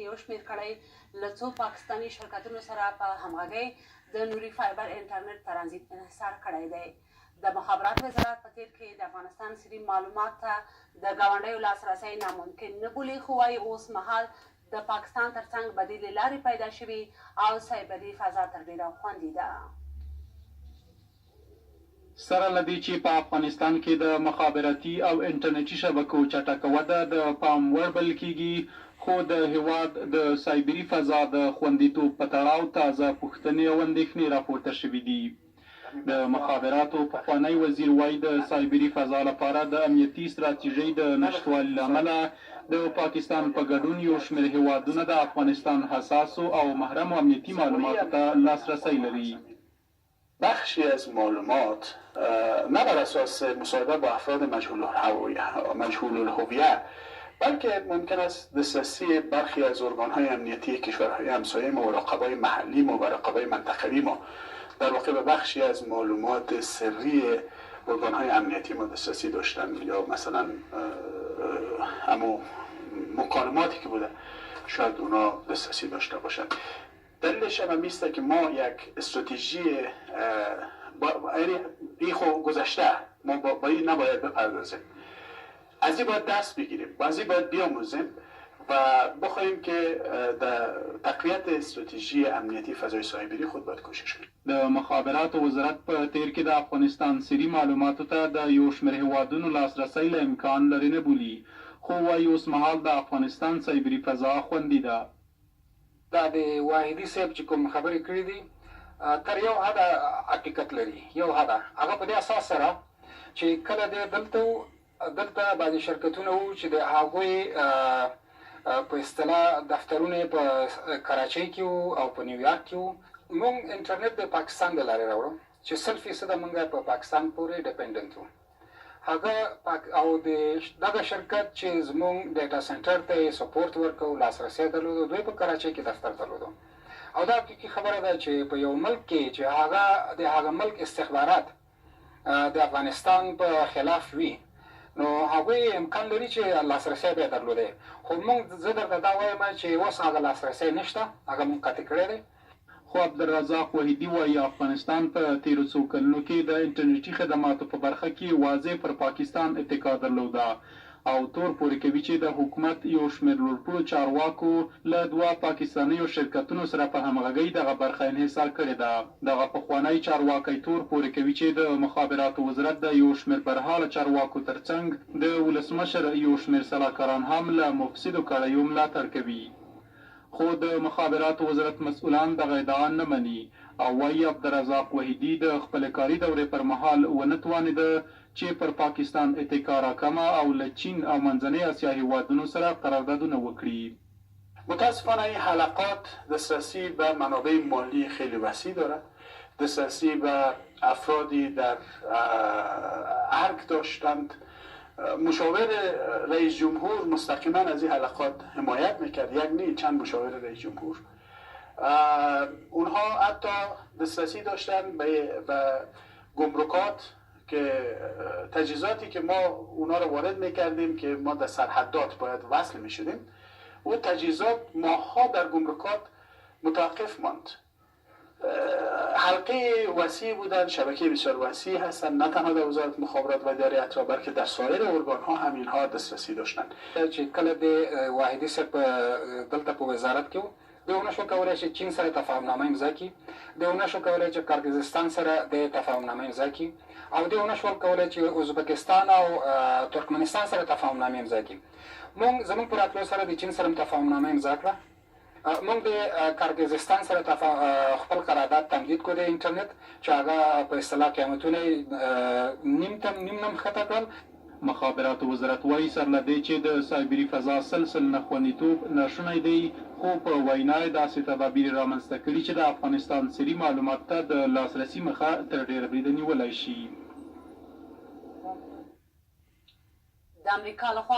یو شمېر کړۍ له څو پاکستاني شرکتونو سره په همغږۍ د نوري فایبر انټرنیټ ترانزیت انحصار کړی دی. د مخابراتو وزارت په تیر کې د افغانستان سري معلومات ته د ګاونډیو لاسرسی ناممکن نه بولي، خو وایي اوس مهال د پاکستان ترڅنګ بدیلې لارې پیدا شوي او سایبري فضا تر ډېره خوندي ده. سره له دې چې په افغانستان کې د مخابراتي او انټرنیټي شبکو چټکه وده د پام وړ بلل کېږي، خو د هېواد د سایبري فضا د خوندیتوب په تړاو تازه پوښتنې او اندېښنې راپورته شوي دي. د مخابراتو پخوانی وزیر وایي د سایبري فضا لپاره د امنیتي ستراتیژۍ د نشتوالي له امله د پاکستان په ګډون یو شمېر هېوادونه د افغانستان حساسو او محرمو امنیتي معلوماتو ته لاسرسی لري. بخشی از معلومات نه بر اساس مصاحبه با افراد مجهول الهویه بلکه ممکن است دسترسی برخی از ارگان‌های امنیتی کشورهای همسایه ما و رقبای محلی ما و رقبای منطقوی ما در واقع به بخشی از معلومات سری ارگان‌های امنیتی ما دسترسی داشتن، یا مثلا همون مکالماتی که بوده شاید اونا دسترسی داشته باشن. دلیلش هم است که ما یک استراتژی این خو گذشته ما با این نباید بپردازیم، از این باید دست بگیریم و از این باید بیاموزیم و بخواهیم که در تقویت استراتژی امنیتی فضای سایبری خود باید کوشش کنیم. د مخابراتو وزارت په تیر کې د افغانستان سري معلوماتو ته د یو شمېر هېوادونو لاسرسی له امکان لرې نه بولي، خو وایي اوس مهال د افغانستان سایبري فضا خوندي ده. دا د واحدي صاحب چې کوم خبرې کړې دي تر یو حده حقیقت لري. یو حده هغه په دې اساس سره چې کله د دلته بعضې شرکتونه وو چې د هغوی په اصطلاح دفترونه په کراچۍ کې وو او په نیویارک کې وو. موږ انټرنیټ د پاکستان د لارې راوړو چې 100% موږ په پاکستان پورې ډیپنډنټ وو. هغه او دغه شرکت چې زموږ ډیټا سنټر ته سپورټ ورکوو، لاسرسی درلودو، دوی په کراچۍ کې دفتر درلودو. او دا حقیقي خبره ده چې په یو ملک کې چې هغه ملک استخبارات د افغانستان په خلاف وي، نو هغوی امکان لري چې لاسرسی به یې درلودی. خو زه درته دا وایم چې اوس هغه لاسرسی نشته، هغه موږ قطع کړی دی. خو عبدالرزاق وحیدي وایي افغانستان په تیرو څو کلونو کې د انټرنیټي خدماتو په برخه کې واضح پر پاکستان اتکا درلوده او تور پورې کوي چې د حکومت یو شمېر لوړپوړو چارواکو له دوه پاکستانیو شرکتونو سره په همغږۍ دغه برخه انحصار کړې ده. دغه پخوانی چارواکی تور پورې کوي چې د مخابراتو وزارت د یو شمېر برحاله چارواکو ترڅنګ د ولسمشر یو شمېر سلاکاران هم له مفسدو کړیو ملاتړ کوي. خو د مخابراتو وزارت مسؤلان دغه ادعا نه مني او وایي عبدالرزاق وحیدي د خپلې کاري دورې پر مهال ونه توانېده چې پر پاکستان اتکا راکمه او له چین او منځنۍ اسیا هېوادونو سره قراردادونه وکړي. متاسفانه این حلقات دسترسی به منابع مالی خیلی وسیع دارد، دسترسی به افرادی در ارگ داشتند. مشاور رئیس جمهور مستقیما از این حلقات حمایت میکرد، یک نه چند مشاور رئیس جمهور. اونها حتی دسترسی داشتن به گمرکات که تجهیزاتی که ما اونا رو وارد میکردیم که ما در سرحدات باید وصل میشدیم، و تجهیزات ماهها در گمرکات متوقف ماند. حلقه وسیع بودن، شبکه بسیار وسیع هستن، نه تنها در وزارت مخابرات و اداره اطلاع بلکه در سایر ارگان ها هم اینها دسترسی داشتن. چې کله د واحدي صاحب دلته په وزارت کې وو، دوی ونه شو کولی چې چین سره تفاهمنامه امضا کړي، دوی ونه شو کولی چې کرغیزستان سره د تفاهمنامه امضا کړي، او دوی ونه شو کولی چې ازبکستان او ترکمنستان سره تفاهمنامه امضا کړي. زموږ په راتلو سره د چین سره تفاهمنامه امضا کړه. موږ د کرغیزستان سره خپل قرارداد تمدید کړو د انټرنیټ چې هغه په اصطلاح قیمتونه نیم نم ښکته کړل. مخابراتو وزارت وایي سره له دې چې د سایبري فضا سلسل نه خوندیتوب ناشونی دی، خو په وینا یې داسې تدابیر رامنځته کړي چې د افغانستان سري معلوماتو ته د لاسرسي مخه تر ډېره بریده نیولی شي. د امریکا لخوا